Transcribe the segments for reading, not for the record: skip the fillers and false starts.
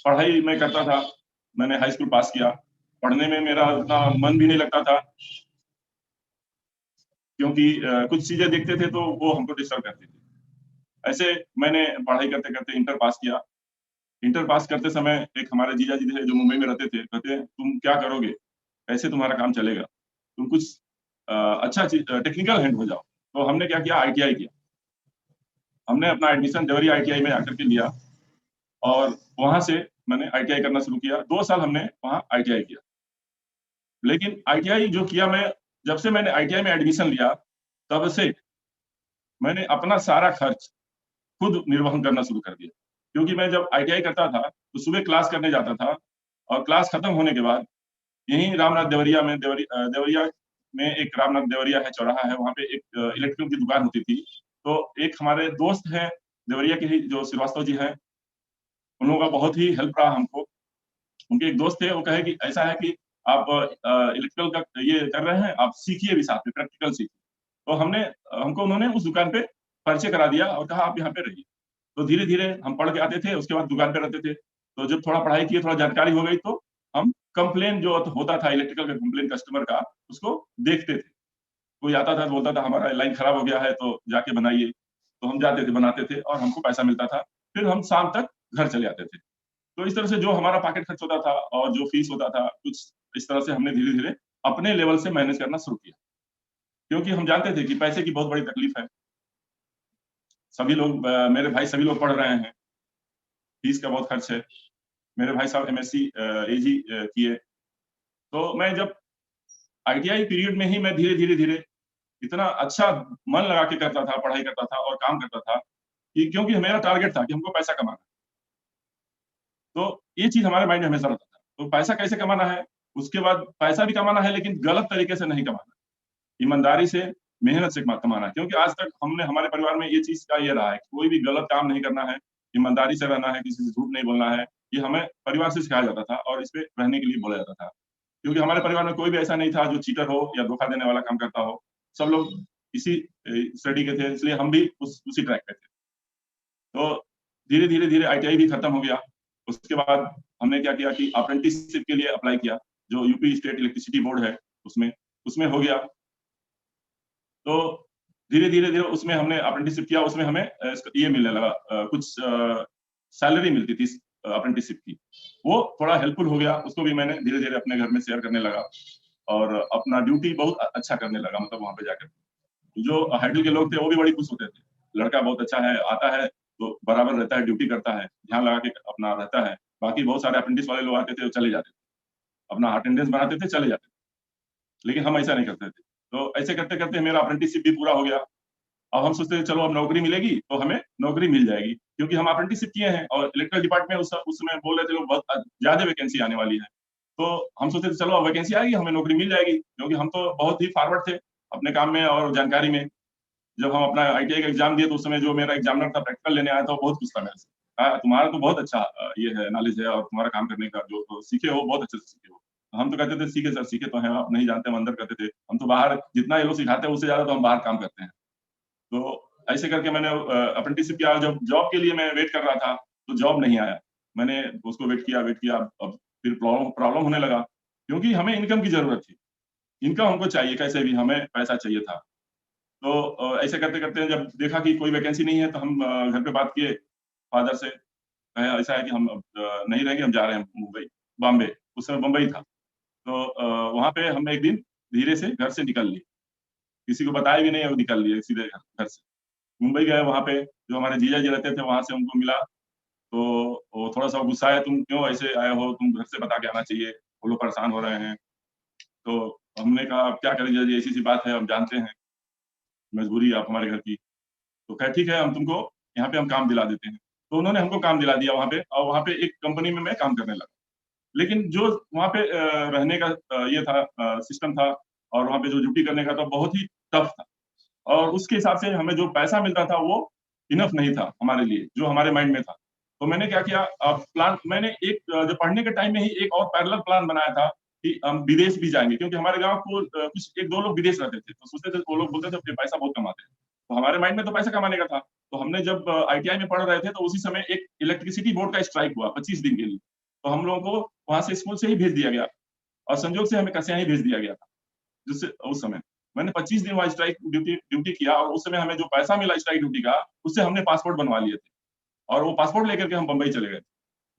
पढ़ाई मैं करता था, मैंने हाई स्कूल पास किया। पढ़ने में मेरा उतना मन भी नहीं लगता था, क्योंकि कुछ चीज़ें देखते थे तो वो हमको डिस्टर्ब करती थी। ऐसे मैंने पढ़ाई करते-करते इंटर पास किया। इंटर पास करते समय एक हमारे जीजा जी थे जो मुंबई में रहते थे, कहते हैं, "तुम क्या करोगे? कैसे तुम्हारा काम चलेगा? तुम कुछ अच्छा चीज़ टेक्निकल हैंड हो जाओ।" तो हमने क्या किया, आईटीआई किया। हमने अपना एडमिशन देवरिया आईटीआई में आकर के लिया और वहाँ से मैंने आईटीआई करना शुरू किया। 2 साल हमने वहाँ आईटीआई किया। लेकिन आईटीआई जो किया मैं, जब से मैंने आईटीआई में एडमिशन लिया, तब से मैंने अपना सारा खर्च खुद निर्वहन करना शुरू कर दिया। क्योंकि मैं जब आईटीआई करता था, तो सुबह क्लास करने जाता था और क्लास खत्म होने के बाद यहीं रामनाथ देवरिया में देवरिया में एक रामनाथ देवरिया है, चौराहा है, वहाँ पे एक इलेक्ट्रिकल की दुकान होती थी। तो एक हमारे दोस्त हैं, देवरिया के ही जो श्रीवास्तव जी हैं, उन लोगों का बहुत ही हेल्प रहा हमको। उनके एक दोस्त थे, वो कहे कि ऐसा है कि आप इलेक्ट्रिकल का ये कर रहे हैं, आप सीखिए भी साथ में, प्रैक्टिकल सीखिए। तो हमको उन्होंने उस दुकान पे परिचय करा दिया और कहा आप यहाँ पे रहिए। तो धीरे-धीरे हम पढ़ के आते थे, उसके बाद दुकान पे रहते थे। तो जब थोड़ा पढ़ाई किए, थोड़ा जानकारी हो गई तो हम कंप्लेन जो होता था इलेक्ट्रिकल का कंप्लेन कस्टमर का, उसको देखते थे। कोई आता था तो बोलता था हमारा लाइन खराब हो गया है तो जाके बनाइए। तो हम जाते थे, बनाते थे और हमको पैसा मिलता था। फिर हम शाम तक घर चले आते थे। तो इस तरह से जो हमारा पॉकेट खर्च होता था और जो फीस होता था, कुछ इस तरह से हमने धीरे-धीरे अपने लेवल से मैनेज करना शुरू किया। क्योंकि हम जानते थे कि पैसे की बहुत बड़ी तकलीफ है। सभी लोग मेरे भाई सभी लोग पढ़ रहे हैं, फीस का बहुत खर्च है। मेरे भाई साहब एमएससी एजी किए। तो मैं जब आईटीआई पीरियड में ही मैं धीरे-धीरे इतना अच्छा मन लगा के करता था, पढ़ाई करता था और काम करता था कि क्योंकि मेरा टारगेट था कि हमको पैसा कमाना है। तो ये चीज़ हमारे माइंड में हमेशा रहता था। तो पैसा कैसे कमाना है? उसके बाद पैसा भी कमाना है लेकिन गलत तरीके से नहीं कमाना। ईमानदारी से, मेहनत से कमाना है। क्योंकि आज तक हमने हमारे परिवार में ये चीज़ का ये रहा है कि कोई भी गलत काम नहीं करना है, ईमानदारी से रहना है, किसी से झूठ नहीं बोलना है। ये हमें परिवार से सिखाया जाता था और इस पे रहने के लिए बोला जाता था। क्योंकि हमारे परिवार में कोई भी ऐसा नहीं था जो चीटर हो या धोखा देने वाला काम करता हो। सब लोग इसी स्टडी के थे, इसलिए हम भी उसी ट्रैक पे थे। तो धीरे-धीरे आईटीआई भी खत्म हो गया। उसके बाद हमने क्या किया कि अप्रेंटिसशिप के लिए अप्लाई किया, जो यूपी स्टेट इलेक्ट्रिसिटी बोर्ड है उसमें, उसमें हो गया। तो धीरे-धीरे उसमें हमने अप्रेंटिसशिप किया, उसमें हमें ये मिलने लगा कुछ सैलरी मिलती थी अप्रेंटिसशिप की। वो थोड़ा हेल्पफुल हो गया, उसको भी मैंने धीरे-धीरे अपने घर में शेयर करने लगा और अपना ड्यूटी बहुत अच्छा करने लगा मतलब वहाँ पे जाकर। जो हाइडल के लोग थे वो भी बड़ी खुश होते थे। लड़का बहुत अच्छा है, आता है तो बराबर रहता है, ड्यूटी करता है, ध्यान लगा के अपना रहता है। बाकी बहुत सारे अप्रेंटिस वाले लोग आते थे, वो चले जाते थे। अपना अटेंडेंस बनाते थे, चले जाते थे। लेकिन हम ऐसा नहीं करते थे। तो ऐसे करते-करते मेरा अप्रेंटिसशिप भी पूरा हो गया। अब हम सोचते थे चलो अब नौकरी मिलेगी, तो हमें नौकरी मिल जाएगी। क्योंकि हम अप्रेंटिसशिप किए हैं और इलेक्ट्रिकल डिपार्टमेंट उस समय बोल रहे थे लोग बहुत ज़्यादा वैकेंसी आने वाली है। तो हम सोचे थे चलो अब वैकेंसी आएगी, हमें नौकरी मिल जाएगी। क्योंकि हम तो बहुत ही फॉरवर्ड थे अपने काम में और जानकारी में। जब हम अपना आईटीआई का एग्ज़ाम दिए तो उस समय जो मेरा एग्ज़ामिनर था प्रैक्टिकल लेने आया था, वो बहुत खुश था मेरे से। तुम्हारा तो बहुत अच्छा ये है नॉलेज है और तुम्हारा काम करने का जो सीखे हो बहुत अच्छे से सीखे हो। हम तो कहते थे सीखे सर, सीखे तो हैं, आप नहीं जानते हम अंदर कहते थे। हम तो बाहर जितना ये लोग सिखाते हैं उससे ज़्यादा तो हम बाहर काम करते हैं। तो ऐसे करके मैंने अप्रेंटिसशिप किया, जब जॉब के लिए मैं वेट कर रहा था, तो जॉब नहीं आया। मैंने उसको वेट किया, अब फिर प्रॉब्लम प्रॉब्लम होने लगा, क्योंकि हमें इनकम की ज़रूरत थी। इनकम हमको चाहिए कैसे भी, हमें पैसा चाहिए था। तो ऐसे करते-करते जब देखा कि कोई वैकेंसी नहीं है, तो हम घर पे बात किए फादर से, कहे ऐसा है कि हम अब नहीं रहेंगे, हम जा रहे हैं मुंबई बॉम्बे, उस समय बम्बई था। तो वहाँ पे हम एक दिन धीरे से घर से निकल लिए, किसी को बताया भी नहीं और निकल लिए सीधे घर से। मुंबई गए, वहाँ पे जो हमारे जीजा जी रहते थे, वहाँ से उनको मिला, तो वो थोड़ा-सा गुस्साए, "तुम क्यों ऐसे आए हो? तुम घर से बता के आना चाहिए, वो लोग परेशान हो रहे हैं।" तो हमने कहा, "अब क्या करें जीजा जी, ऐसी-सी बात है, हम जानते हैं, मजबूरी है आप हमारे घर की।" तो कहा, "ठीक है, हम तुमको यहाँ पे हम काम दिला देते हैं।" तो उन्होंने हमको काम दिला दिया वहाँ पे और वहाँ पे एक कंपनी में मैं काम करने लगा। लेकिन जो वहाँ पे रहने का ये था सिस्टम था और वहाँ पे जो ड्यूटी करने का था, बहुत ही टफ था और उसके हिसाब से हमें जो पैसा मिलता था, वो इनफ नहीं था हमारे लिए, जो हमारे माइंड में था। तो मैंने क्या किया प्लान मैंने एक जब पढ़ने के टाइम में ही एक और पैरेलल प्लान बनाया था कि हम विदेश भी जाएँगे क्योंकि हमारे गाँव को कुछ 1-2 लोग विदेश रहते थे। तो सोचते थे वो लोग बोलते थे कि पैसा बहुत कमाते हैं। तो हमारे माइंड में तो पैसा कमाने का था। तो हमने जब आईटीआई में पढ़ रहे थे, तो उसी समय एक इलेक्ट्रिसिटी बोर्ड का स्ट्राइक हुआ 25 दिन के लिए। तो हम लोगों को वहाँ से स्कूल से ही भेज दिया गया और संजोग से हमें कसिया ही भेज दिया गया था। जिससे उस समय मैंने 25 दिन वहाँ स्ट्राइक ड्यूटी ड्यूटी किया और उस समय हमें जो पैसा मिला स्ट्राइक ड्यूटी का, उससे हमने पासपोर्ट बनवा लिए थे और वो पासपोर्ट लेकर के हम बम्बई चले गए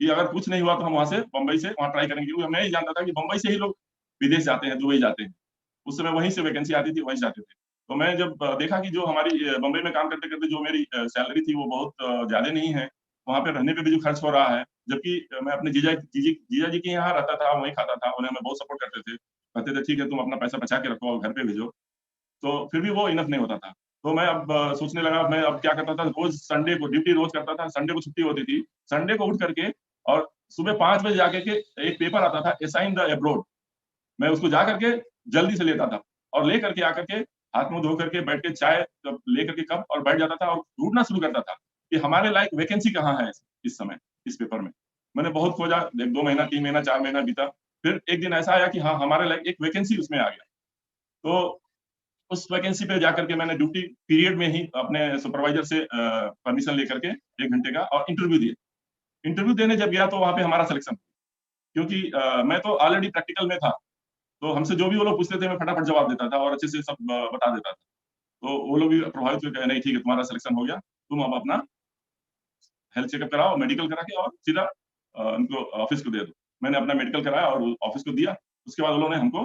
कि अगर कुछ नहीं हुआ तो हम वहाँ से बम्बई से वहाँ ट्राई करेंगे, क्योंकि मैं ये जानता था कि बम्बई से ही लोग विदेश जाते हैं, दुबई जाते हैं। उस समय वहीं से वैकेंसी आती थी, वहीं जाते थे। तो मैं जब देखा कि जो हमारी बम्बई में काम करते-करते जो मेरी सैलरी थी वो बहुत ज़्यादा नहीं है, वहाँ पे रहने पे भी जो खर्च हो रहा है, जबकि मैं अपने जीजा जी के यहाँ रहता था, वहीं खाता था, उन्हें हमें बहुत सपोर्ट करते थे। कहते थे, "ठीक है, तुम अपना पैसा बचा के रखो और घर पे भेजो।" तो फिर भी वो इनफ नहीं होता था। तो मैं अब सोचने लगा, मैं अब क्या करता था, रोज़ संडे को ड्यूटी रोज़ करता था, संडे को छुट्टी होती थी। संडे को उठ करके और सुबह 5 बजे जाकर के एक पेपर आता था, असाइन द अब्रॉड। मैं उसको जा करके जल्दी से लेता था और ले करके आकर के हाथ मुँह धो करके बैठ के चाय कप लेकर के कप और बैठ जाता था और ढूँढना शुरू करता था कि हमारे लायक वैकेंसी कहाँ है इस समय, इस पेपर में। मैंने बहुत खोजा, 1-2 महीना, 3 महीना, 4 महीना बीता। फिर एक दिन ऐसा आया कि हाँ, हमारे लायक एक वैकेंसी उसमें आ गया। तो उस वैकेंसी पे जाकर के मैंने ड्यूटी पीरियड में ही अपने सुपरवाइज़र से परमिशन लेकर के 1 घंटे का और इंटरव्यू दिए। इंटरव्यू देने जब गया तो वहाँ पे हमारा सिलेक्शन, क्योंकि मैं तो ऑलरेडी प्रैक्टिकल में था। तो हमसे जो भी वो लोग पूछते थे मैं फटाफट जवाब देता था और अच्छे से सब बता देता था। तो वो लोग भी प्रभावित हुए, कहे नहीं ठीक है, तुम्हारा सिलेक्शन हो गया, तुम अब अपना हेल्थ चेकअप कराओ, मेडिकल करा के और सीधा उनको ऑफिस को दे दो। मैंने अपना मेडिकल कराया और ऑफिस को दिया। उसके बाद उन्होंने हमको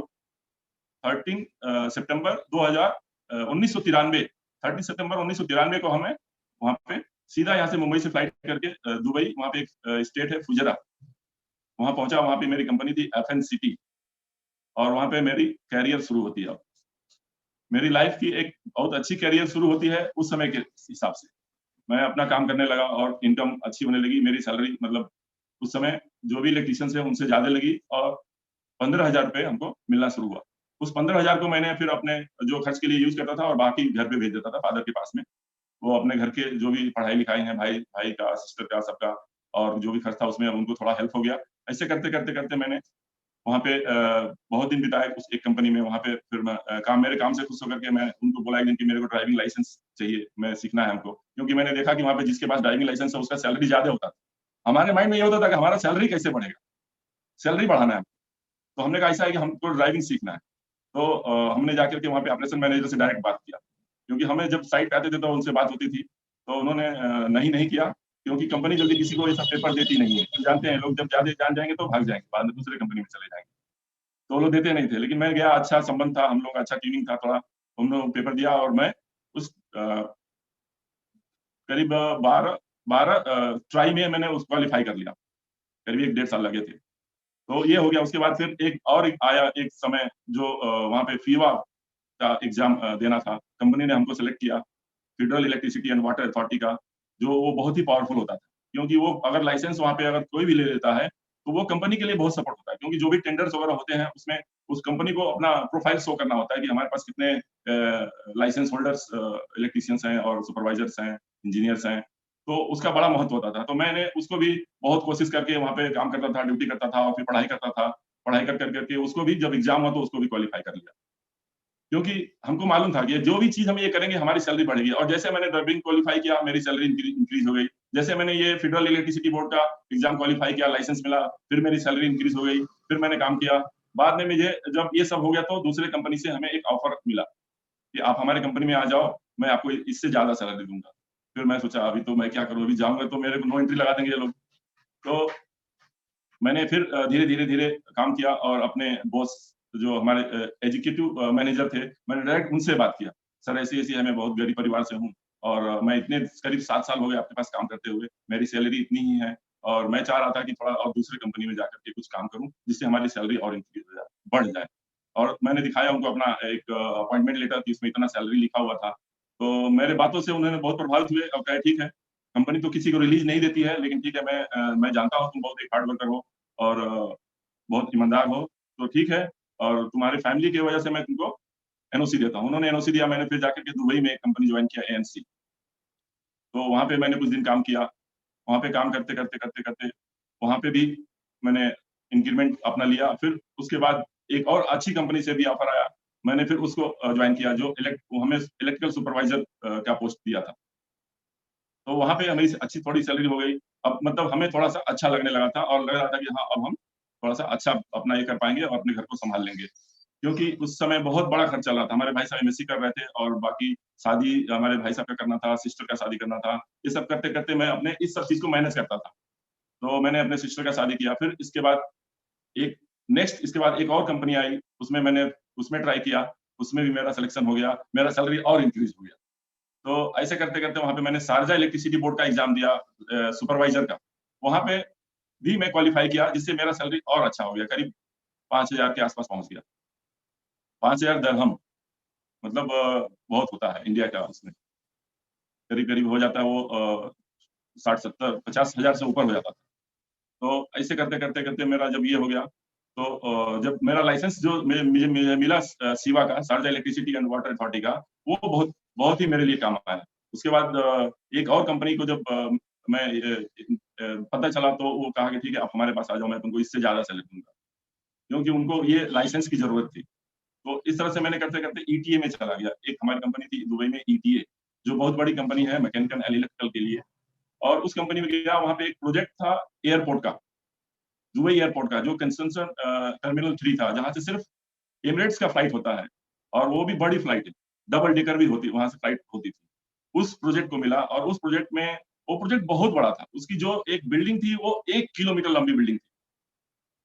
13 सितंबर 2000 1993 13 सितंबर 1993 को हमें वहाँ पे सीधा यहाँ से मुंबई से फ्लाइट करके दुबई, वहाँ पे एक स्टेट है फुजरा, वहाँ पहुँचा। वहाँ पे मेरी कंपनी थी एफएनसीटी और वहाँ पे मेरी करियर शुरू होती है अब। मेरी लाइफ की एक बहुत अच्छी करियर शुरू होती है उस समय के हिसाब से। मैं अपना काम करने लगा और इनकम अच्छी होने लगी। मेरी सैलरी मतलब उस समय जो भी इलेक्ट्रीशियंस हैं उनसे ज़्यादा लगी और ₹15,000 हमको मिलना शुरू हुआ। उस 15,000 को मैंने फिर अपने जो खर्च के लिए यूज़ करता था और बाकी घर पे भेज देता था फादर के पास में। वो अपने घर के जो भी पढ़ाई-लिखाई है, भाई भाई का, सिस्टर का, सबका और जो भी खर्च था उसमें उनको थोड़ा हेल्प हो गया। ऐसे करते-करते मैंने वहाँ पे बहुत दिन बिताए उस एक कंपनी में। वहाँ पे फिर मैं मेरे काम से खुश होकर के मैं उनको बोला एक दिन कि मेरे को ड्राइविंग लाइसेंस चाहिए, मैं सीखना है हमको। क्योंकि मैंने देखा कि वहाँ पे जिसके पास ड्राइविंग लाइसेंस है उसका सैलरी ज़्यादा होता था। हमारे माइंड में ये होता था कि हमारा सैलरी कैसे बढ़ेगा? सैलरी बढ़ाना है। तो हमने कहा ऐसा है कि हमको ड्राइविंग सीखना है। तो हमने जाकर के वहाँ पे ऑपरेशन मैनेजर से डायरेक्ट बात किया। क्योंकि हमें जब साइट पे आते थे तो उनसे बात होती थी। तो उन्होंने नहीं किया, क्योंकि कंपनी जल्दी किसी को ऐसा पेपर देती नहीं है। तो जानते हैं लोग जब ज़्यादा जान जाएँगे तो भाग जाएँगे, बाद में दूसरे कंपनी में चले जाएँगे। तो वो लोग देते नहीं थे, लेकिन मैं गया, अच्छा संबंध था, हम लोग का अच्छा ट्यूनिंग था थोड़ा। हम लोग पेपर दिया और मैं उस करीब 12 ट्राई में मैंने उस क्वालीफाई कर लिया। करीब 1 डेढ़ साल लगे थे। तो ये हो गया। उसके बाद फिर एक आया एक समय जो वहाँ पे फीवा का एग्ज़ाम देना था। कंपनी ने हमको सेलेक्ट किया, federal electricity and water authority का, जो वो बहुत ही पावरफुल होता था। क्योंकि वो अगर लाइसेंस वहाँ पे अगर कोई भी ले लेता है, तो वो कंपनी के लिए बहुत सपोर्ट होता है। क्योंकि जो भी टेंडर्स वगैरह होते हैं, उसमें उस कंपनी को अपना प्रोफाइल शो करना होता है कि हमारे पास कितने लाइसेंस होल्डर्स इलेक्ट्रीशियंस हैं और सुपरवाइज़र्स हैं, इंजीनियर्स हैं। तो उसका बड़ा महत्व होता था। तो मैंने उसको भी बहुत कोशिश करके वहाँ पे काम करता था, ड्यूटी करता था और फिर पढ़ाई करता था। पढ़ाई कर करके उसको भी जब एग्ज़ाम हुआ तो उसको भी क्वालीफाई कर लिया। क्योंकि हमको मालूम था कि जो भी चीज़ हम ये करेंगे हमारी सैलरी बढ़ेगी और जैसे मैंने ड्राइविंग क्वालीफाई किया, मेरी सैलरी इंक्रीज़ हो गई। जैसे मैंने ये फेडरल इलेक्ट्रिसिटी बोर्ड का एग्ज़ाम क्वालीफाई किया, लाइसेंस मिला, फिर मेरी सैलरी इंक्रीज़ हो गई, फिर मैंने काम किया। बाद में मुझे जब ये सब हो गया तो दूसरे कंपनी से हमें एक ऑफ़र मिला कि आप हमारी कंपनी में आ जाओ, मैं आपको इससे ज़्यादा सैलरी दूँगा। फिर मैं सोचा अभी तो मैं क्या करूँ, अभी जाऊँगा तो मेरे को नो एंट्री लगा देंगे ये लोग। तो मैंने फिर धीरे-धीरे काम किया और अपने बॉस जो हमारे एग्ज़ीक्यूटिव मैनेजर थे, मैंने डायरेक्ट उनसे बात किया। सर ऐसी-ऐसी है, मैं बहुत गरीब परिवार से हूँ और मैं इतने करीब 7 साल हो गए आपके पास काम करते हुए, मेरी सैलरी इतनी ही है और मैं चाह रहा था कि थोड़ा और दूसरी कंपनी में जाकर के कुछ काम करूँ, जिससे हमारी सैलरी और इंक्रीज़ हो जाए, बढ़ जाए। और मैंने दिखाया उनको अपना एक अपॉइंटमेंट लेटर कि इसमें इतना सैलरी लिखा हुआ था। तो मेरे बातों से उन्होंने बहुत प्रभावित हुए और कहे ठीक है, कंपनी तो किसी को रिलीज़ नहीं देती है, लेकिन ठीक है मैं जानता हूँ तुम बहुत एक हार्ड वर्कर हो और बहुत ईमानदार हो, तो ठीक है और तुम्हारी फैमिली की वजह से मैं तुमको एनओसी देता हूँ। उन्होंने एनओसी दिया, मैंने फिर जाकर के दुबई में एक कंपनी जॉइन किया एएनसी। तो वहाँ पे मैंने कुछ दिन काम किया। वहाँ पे काम करते वहाँ पे भी मैंने इंक्रीमेंट अपना लिया। फिर उसके बाद एक और अच्छी कंपनी से भी ऑफर आया। मैंने फिर उसको जॉइन किया जो वो हमें इलेक्ट्रिकल सुपरवाइज़र का पोस्ट दिया था। तो वहाँ पे मेरी अच्छी थोड़ी सैलरी हो गई। अब मतलब हमें थोड़ा-सा अच्छा लगने लगा था और लग रहा था कि हाँ, अब हम थोड़ा-सा अच्छा अपना ये कर पाएँगे और अपने घर को सँभाल लेंगे। क्योंकि उस समय बहुत बड़ा खर्च चल रहा था। हमारे भाई साहब एमएससी कर रहे थे और बाकी शादी हमारे भाई साहब का करना था, सिस्टर का शादी करना था। ये सब करते-करते मैं अपने इस सब चीज़ को मैनेज करता था। तो मैंने अपने सिस्टर का शादी किया, फिर इसके बाद एक इसके बाद एक और कंपनी आई, उसमें मैंने उसमें ट्राई किया, उसमें भी मेरा सिलेक्शन हो गया, मेरा सैलरी और इंक्रीज़ हो गया। तो ऐसे करते-करते वहाँ पे मैंने शारजा इलेक्ट्रिसिटी बोर्ड का एग्ज़ाम दिया सुपरवाइज़र का। वहाँ पे भी मैं क्वालीफाई किया, जिससे मेरा सैलरी और अच्छा हो गया, करीब 5,000 के आस-पास पहुँच गया। 5,000 दिरहम मतलब बहुत होता है इंडिया का उसमें, करीब-करीब हो जाता है वो 60-70 50,000 से ऊपर हो जाता था। तो ऐसे करते-करते मेरा जब ये हो गया, तो जब मेरा लाइसेंस जो मुझे मिला सीवा का, Sharjah electricity and water authority का, वो बहुत बहुत ही मेरे लिए काम आया। उसके बाद एक और कंपनी को जब मैं पता चला तो वो कहा कि ठीक है, आप हमारे पास आ जाओ, मैं तुमको इससे ज़्यादा सैलरी दूँगा। क्योंकि उनको ये लाइसेंस की ज़रूरत थी। तो इस तरह से मैंने करते-करते ईटीए में चला गया। एक हमारी कंपनी थी दुबई में ईटीए, जो बहुत बड़ी कंपनी है मैकेनिकल एंड इलेक्ट्रिकल के लिए। और उस कंपनी में गया, वहाँ पे एक प्रोजेक्ट था एयरपोर्ट का, दुबई एयरपोर्ट का, जो कंसंट्रेशन टर्मिनल 3 था, जहाँ से सिर्फ एमिरेट्स का फ्लाइट होता है और वो भी बड़ी फ्लाइट है, डबल डेकर भी होती वहाँ से फ्लाइट होती थी। उस प्रोजेक्ट को मिला और उस प्रोजेक्ट में वो प्रोजेक्ट बहुत बड़ा था। उसकी जो एक बिल्डिंग थी, वो 1 किलोमीटर लंबी बिल्डिंग थी।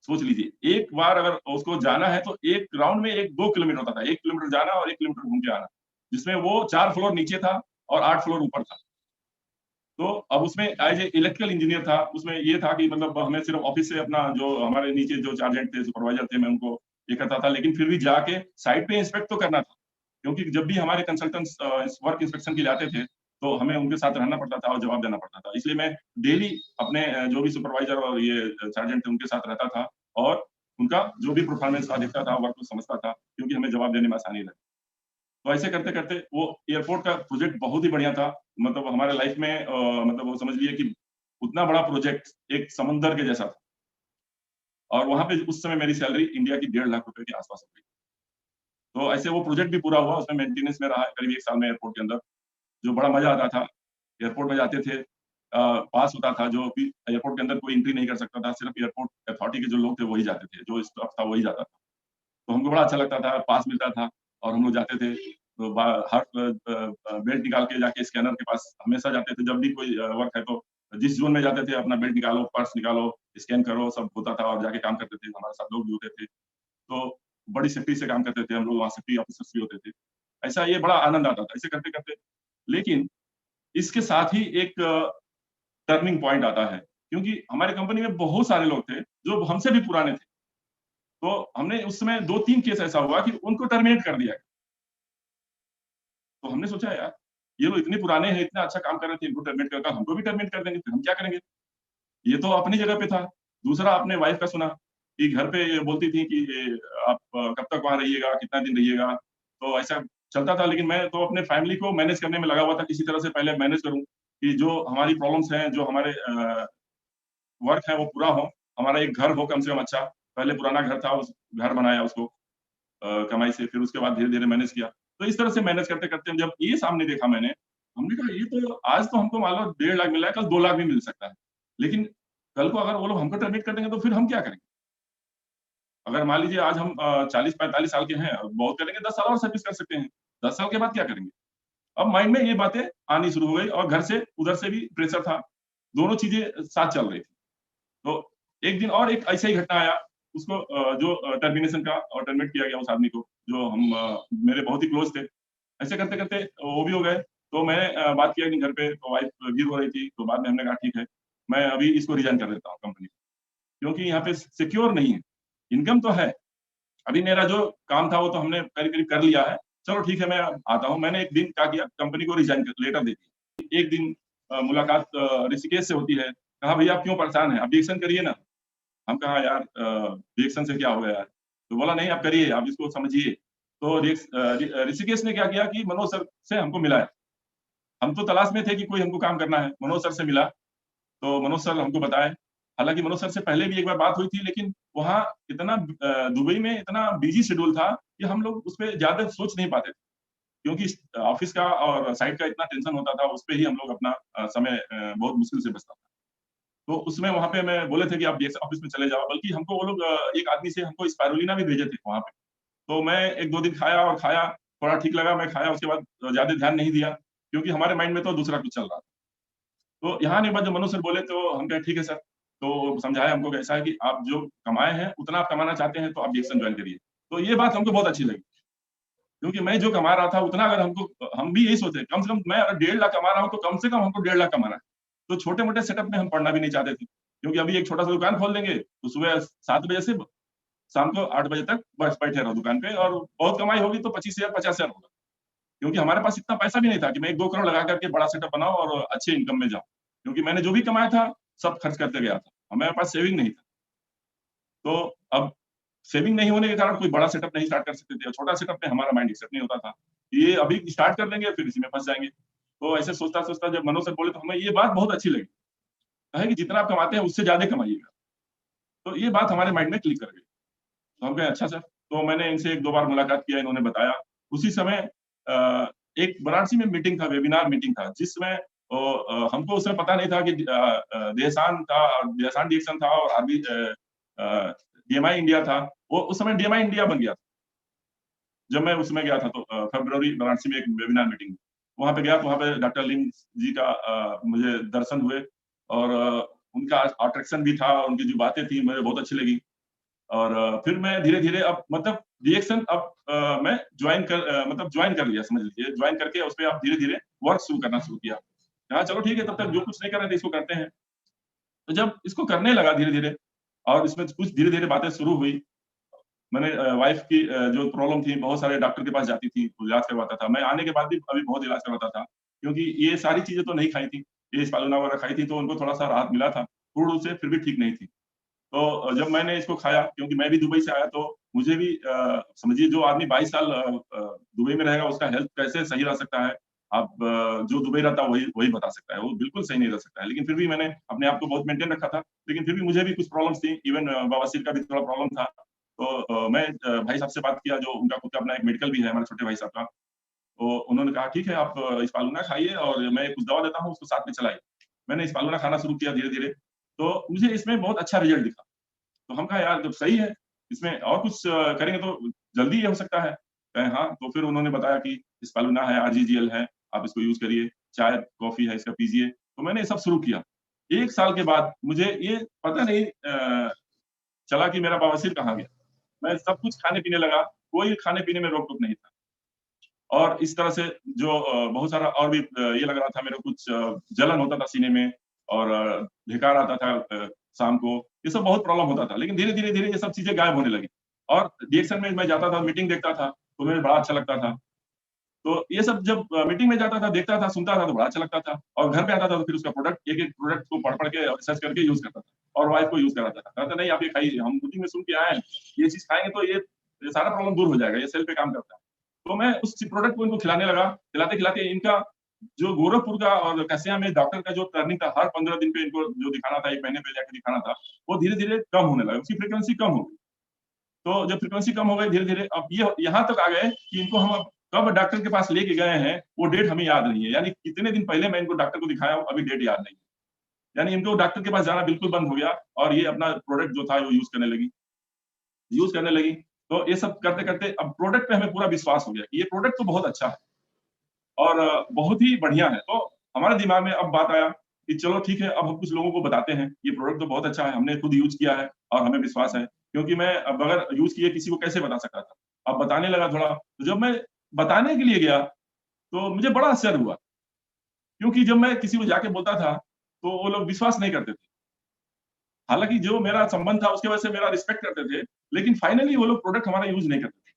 सोच लीजिए, एक बार अगर उसको जाना है तो एक राउंड में 1-2 किलोमीटर होता था। 1 किलोमीटर जाना और 1 किलोमीटर घूम के आना। जिसमें वो 4 फ्लोर नीचे था और 8 फ्लोर ऊपर था। तो अब उसमें एज़ ए इलेक्ट्रिकल इंजीनियर था, उसमें ये था कि मतलब हमें सिर्फ़ ऑफ़िस से अपना जो हमारे नीचे जो चार्जेंट थे, सुपरवाइज़र थे, मैं उनको ये करता था, लेकिन फिर भी जाके साइट पे इंस्पेक्ट तो करना था। क्योंकि जब भी हमारे कंसल्टेंट्स इस वर्क इंस्पेक्शन के लिए आते थे, तो हमें उनके साथ रहना पड़ता था और जवाब देना पड़ता था। इसलिए मैं डेली अपने जो भी सुपरवाइज़र और ये सार्जेंट थे, उनके साथ रहता था और उनका जो भी परफ़ॉर्मेंस था, देखता था, वर्क को समझता था, क्योंकि हमें जवाब देने में आसानी रहे। तो ऐसे करते-करते वो एयरपोर्ट का प्रोजेक्ट बहुत ही बढ़िया था। मतलब हमारे लाइफ़ में मतलब वो समझ लीजिए कि उतना बड़ा प्रोजेक्ट एक समुंदर के जैसा था और वहाँ पे उस समय मेरी सैलरी इंडिया की 1.5 लाख रुपए के आस-पास हो गई। तो ऐसे वो प्रोजेक्ट भी पूरा हुआ, उसमें मेंटेनेंस में रहा करीब 1 साल में एयरपोर्ट के अंदर, जो बड़ा मज़ा आता था। एयरपोर्ट में जाते थे, पास होता था, जो भी एयरपोर्ट के अंदर कोई एंट्री नहीं कर सकता था, सिर्फ़ एयरपोर्ट अथॉरिटी के जो लोग थे वही जाते थे, जो स्टाफ था वही जाता था। तो हमको बड़ा अच्छा लगता था, पास मिलता था और हम लोग जाते थे, तो हर बेल्ट निकाल के जाके स्कैनर के पास हमेशा जाते थे, जब भी कोई वर्क है तो जिस ज़ोन में जाते थे अपना बेल्ट निकालो, पर्स निकालो, स्कैन करो, सब होता था और जाके काम करते थे, हमारे साथ लोग भी होते थे। तो बड़ी सेफ्टी से काम करते थे हम लोग, वहाँ सेफ्टी ऑफिसर्स भी होते थे। ऐसा ये बड़ा आनंद आता था, ऐसे करते-करते लेकिन इसके साथ ही एक टर्निंग पॉइंट आता है, क्योंकि हमारी कंपनी में बहुत सारे लोग थे, जो हमसे भी पुराने थे। तो हमने उस समय 2-3 केस ऐसा हुआ कि उनको टर्मिनेट कर दिया। तो हमने सोचा यार, ये लोग इतने पुराने हैं, इतना अच्छा काम कर रहे थे, इनको टर्मिनेट कर दिया, हमको भी टर्मिनेट कर देंगे, फिर हम क्या करेंगे? ये तो अपनी जगह पे था। दूसरा आपने वाइफ का सुना कि घर पे ये बोलती थी कि आप कब तक वहाँ रहिएगा, कितना दिन रहिएगा? तो ऐसा चलता था, लेकिन मैं तो अपने फैमिली को मैनेज करने में लगा हुआ था, किसी तरह से पहले मैनेज करूँ कि जो हमारी प्रॉब्लम्स हैं, जो हमारे वर्क है वो पूरा हो, हमारा एक घर हो कम से कम अच्छा। पहले पुराना घर था, उस घर बनाया उसको कमाई से, फिर उसके बाद धीरे-धीरे मैनेज किया। तो इस तरह से मैनेज करते-करते जब ये सामने देखा मैंने, हमने कहा ये तो आज तो हमको मान लो 1.5 लाख मिल रहा है, कल 2 लाख भी मिल सकता है। लेकिन कल को अगर वो लोग हमको टर्मिनेट कर देंगे तो फिर हम क्या करेंगे? अगर मान लीजिए आज हम 40-45 साल के हैं, बहुत करेंगे 10 साल और सर्विस कर सकते हैं। 10 साल के बाद क्या करेंगे? अब माइंड में ये बातें आनी शुरू हो गई और घर से उधर से भी प्रेशर था। दोनों चीज़ें साथ चल रही थी। तो एक दिन और एक ऐसा ही घटना आया, उसको जो टर्मिनेशन का और टर्मिनेट किया गया उस आदमी को, जो हम मेरे बहुत ही क्लोज़ थे। ऐसे करते-करते वो भी हो गए, तो मैंने बात किया कि घर पे तो वाइफ़ गिर हो रही थी, तो बाद में हमने कहा ठीक है, मैं अभी इसको रिज़ाइन कर देता हूँ कंपनी से, क्योंकि यहाँ पे सिक्योर नहीं है। इनकम तो है, अभी मेरा जो काम था वो तो हमने करीब-करीब कर लिया है, चलो ठीक है मैं अब आता हूँ। मैंने एक दिन क्या किया, कंपनी को रिज़ाइन कर लेटर दे दिया। एक दिन मुलाकात ऋषिकेश से होती है, कहा भैया आप क्यों परेशान हैं? आप रिएक्शन करिए ना। हम कहा यार रिएक्शन से क्या हो गया यार? तो बोला नहीं आप करिए, आप इसको समझिए। तो ऋषिकेश ने क्या किया कि मनोज सर से हमको मिलाया। हम तो तलाश में थे कि कोई हमको काम करना है। मनोज सर से मिला, तो मनोज सर हमको बताए। हालाँकि मनोज सर से पहले भी एक बार बात हुई थी, लेकिन वहाँ इतना दुबई में इतना बिज़ी शेड्यूल था कि हम लोग उस पे ज़्यादा सोच नहीं पाते थे। क्योंकि ऑफिस का और साइट का इतना टेंशन होता था, उस पे ही हम लोग अपना समय बहुत मुश्किल से बचता था। तो उसमें वहाँ पे मैं बोले थे कि आप डीएक्स ऑफिस में चले जाओ, बल्कि हमको वो लोग एक आदमी से हमको स्पाइरुलिना भी भेजे थे वहाँ पे। तो मैं 1-2 दिन खाया, थोड़ा ठीक लगा, मैं खाया, उसके बाद ज़्यादा ध्यान नहीं दिया, क्योंकि हमारे माइंड में तो दूसरा कुछ चल रहा था। तो यहाँ आने के बाद जब मनु सर बोले तो हम कहे ठीक है सर, तो समझाया हमको कि ऐसा है कि आप जो कमाए हैं, उतना आप कमाना चाहते हैं तो आप डीएक्सन जॉइन करिए। तो ये बात हमको बहुत अच्छी लगी, क्योंकि मैं जो कमा रहा था उतना अगर हमको हम भी यही सोचे, कम से कम मैं अगर 1.5 लाख कमा रहा हूँ, तो कम से कम हमको 1.5 लाख कमाना है। तो छोटे-मोटे सेटअप में हम पड़ना भी नहीं चाहते थे, क्योंकि अभी एक छोटा-सा दुकान खोल देंगे, तो सुबह 7 बजे से शाम को 8 बजे तक बस बैठे रहो दुकान पे और बहुत कमाई होगी तो 25,000 50,000 होगा। क्योंकि हमारे पास इतना पैसा भी नहीं था कि मैं 1-2 करोड़ लगा करके बड़ा सेटअप बनाऊँ और अच्छे इनकम में जाऊँ। क्योंकि मैंने जो भी कमाया था, सब खर्च करते गया था और मेरे पास सेविंग नहीं था। तो अब सेविंग नहीं होने के कारण कोई बड़ा सेटअप नहीं स्टार्ट कर सकते थे और छोटा सेटअप में हमारा माइंड एक्सेप्ट नहीं होता था। ये अभी स्टार्ट कर देंगे फिर इसी में फँस जाएँगे। तो ऐसे सोचता-सोचता जब मनोज सर बोले तो हमें ये बात बहुत अच्छी लगी। कहे कि जितना आप कमाते हैं उससे ज़्यादा कमाइएगा। तो ये बात हमारे माइंड में क्लिक कर गई। तो हम कहे अच्छा सर, तो मैंने इनसे 1-2 बार मुलाकात किया, इन्होंने बताया। उसी समय एक वाराणसी में मीटिंग था, वेबिनार मीटिंग था, जिसमें हमको उस समय पता नहीं था कि देहसान डीएक्सन था और डीएमआई इंडिया था। वो उस समय डीएमआई इंडिया बन गया था। जब मैं उसमें गया था तो फरवरी वाराणसी में एक वेबिनार मीटिंग वहाँ पे गया तो वहाँ पे डॉक्टर लिंग जी का मुझे दर्शन हुए और उनका अट्रैक्शन भी था, उनकी जो बातें थी मुझे बहुत अच्छी लगी। और फिर मैं धीरे-धीरे अब मतलब रिएक्शन अब मैं मतलब जॉइन कर लिया समझ लीजिए। जॉइन करके उसपे अब धीरे-धीरे वर्क शुरू करना शुरू किया। हाँ, चलो ठीक है तब तक जो कुछ नहीं कर रहे थे इसको करते हैं। तो जब इसको करने लगा धीरे-धीरे और इसमें कुछ धीरे-धीरे बातें शुरू हुई। मैंने वाइफ़ की जो प्रॉब्लम थी बहुत सारे डॉक्टर के पास जाती थी, तो इलाज करवाता था। मैं आने के बाद भी अभी बहुत इलाज करवाता था, क्योंकि ये सारी चीज़ें तो नहीं खाई थी। ये स्पालुना वगैरह खाई थी तो उनको थोड़ा-सा राहत मिला था। पूर्ण रूप से फिर भी ठीक नहीं थी। तो जब मैंने इसको खाया क्योंकि मैं भी दुबई से आया तो मुझे भी समझिए जो आदमी 22 साल दुबई में रहेगा उसका हेल्थ कैसे सही रह सकता है, आप जो दुबई रहता है वही बता सकता है, वो बिल्कुल सही नहीं रह सकता है। लेकिन फिर भी मैंने अपने आप को बहुत मेंटेन रखा था, लेकिन फिर भी मुझे भी कुछ प्रॉब्लम्स थी, इवन बवासीर का भी थोड़ा प्रॉब्लम था। तो मैं भाई साहब से बात किया जो उनका खुद का अपना एक मेडिकल भी है हमारे छोटे भाई साहब का, तो उन्होंने कहा ठीक है आप स्पालुना खाइए और मैं कुछ दवा देता हूँ उसको साथ में चलाइए। मैंने स्पालुना खाना शुरू किया धीरे-धीरे, तो मुझे इसमें बहुत अच्छा रिजल्ट दिखा। तो हम कहा यार जब सही है, इसमें और कुछ करेंगे तो जल्दी ये हो सकता है। कहे हाँ, तो फिर उन्होंने बताया कि स्पालुना है, आरजीजीएल है, आप इसको यूज़ करिए, चाय, कॉफ़ी है इसका पीजिए। तो मैंने ये सब शुरू किया। 1 साल के बाद मुझे ये पता नहीं चला कि मेरा बवासीर कहाँ गया। मैं सब कुछ खाने-पीने लगा, कोई खाने-पीने में रोक-टोक नहीं था। और इस तरह से जो बहुत सारा और भी ये लग रहा था मेरे को कुछ जलन होता था सीने में और ढिकार आता था शाम को, ये सब बहुत प्रॉब्लम होता था। लेकिन धीरे-धीरे ये सब चीज़ें गायब होने लगी और रिएक्शन में मैं जाता था, मीटिंग देखता था, तो मुझे बड़ा अच्छा लगता था। तो ये सब जब मीटिंग में जाता था, देखता था, सुनता था तो बड़ा अच्छा लगता था और घर पे आता था तो फिर उसका प्रोडक्ट एक-एक प्रोडक्ट को पढ़-पढ़ के रिसर्च करके यूज़ करता था और वाइफ को यूज़ कराता था। कहता नहीं आप ये खाइए, हम मीटिंग में सुन के आए हैं, ये चीज़ खाएँगे तो ये सारा प्रॉब्लम दूर हो जाएगा, ये सेल पे काम करता है। तो मैं उस प्रोडक्ट को इनको खिलाने लगा, खिलाते-खिलाते इनका जो गोरखपुर का और कसिया में डॉक्टर का जो टर्निंग था, हर 15 दिन पे इनको जो दिखाना था, 1 महीने पे जाके दिखाना था, वो धीरे-धीरे कम होने लगा, उसकी फ्रीक्वेंसी कम हो गई। तो जब फ्रीक्वेंसी कम हो गई धीरे-धीरे अब ये यहाँ तक आ गए कि इनको हम अब कब डॉक्टर के पास लेके गए हैं, वो डेट हमें याद नहीं है। यानी कितने दिन पहले मैं इनको डॉक्टर को दिखाया हूँ, अभी डेट याद नहीं है। यानी इनको डॉक्टर के पास जाना बिल्कुल बंद हो गया और ये अपना प्रोडक्ट जो था वो यूज़ करने लगी। तो ये सब करते-करते अब प्रोडक्ट पे हमें पूरा विश्वास हो गया कि ये प्रोडक्ट तो बहुत अच्छा है और बहुत ही बढ़िया है। तो हमारे दिमाग में अब बात आया कि चलो ठीक है, अब हम कुछ लोगों को बताते हैं, ये प्रोडक्ट तो बहुत अच्छा है, हमने खुद यूज़ किया है और हमें विश्वास है। क्योंकि मैं अब अगर यूज़ किए किसी को कैसे बता सकता था? अब बताने लगा थोड़ा, तो जब मैं बताने के लिए गया, तो मुझे बड़ा आश्चर्य हुआ, क्योंकि जब मैं किसी को जाके बोलता था, तो वो लोग विश्वास नहीं करते थे। हालाँकि जो मेरा संबंध था उसकी वजह से मेरा रिस्पेक्ट करते थे, लेकिन फाइनली वो लोग प्रोडक्ट हमारा यूज़ नहीं करते थे।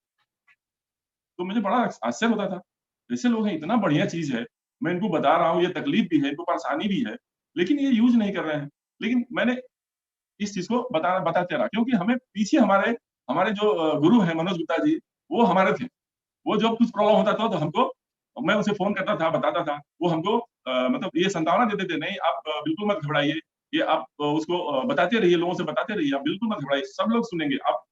तो मुझे बड़ा आश्चर्य होता था, ऐसे लोग हैं, इतना बढ़िया चीज़ है, मैं इनको बता रहा हूँ, ये तकलीफ भी है, इनको परेशानी भी है, लेकिन ये यूज़ नहीं कर रहे हैं। लेकिन मैंने इस चीज़ को बताते रहा क्योंकि हमें पीछे हमारे हमारे जो गुरु हैं मनोज गुप्ता जी, वो हमारे थे। वो जब कुछ प्रॉब्लम होता था तो हमको मैं उसे फ़ोन करता था, बताता था। वो हमको मतलब ये सांत्वना देते थे, नहीं आप बिल्कुल मत घबराइए, ये आप उसको बताते रहिए, लोगों से बताते रहिए, आप बिल्कुल मत घबराइए, सब लोग सुनेंगे। आप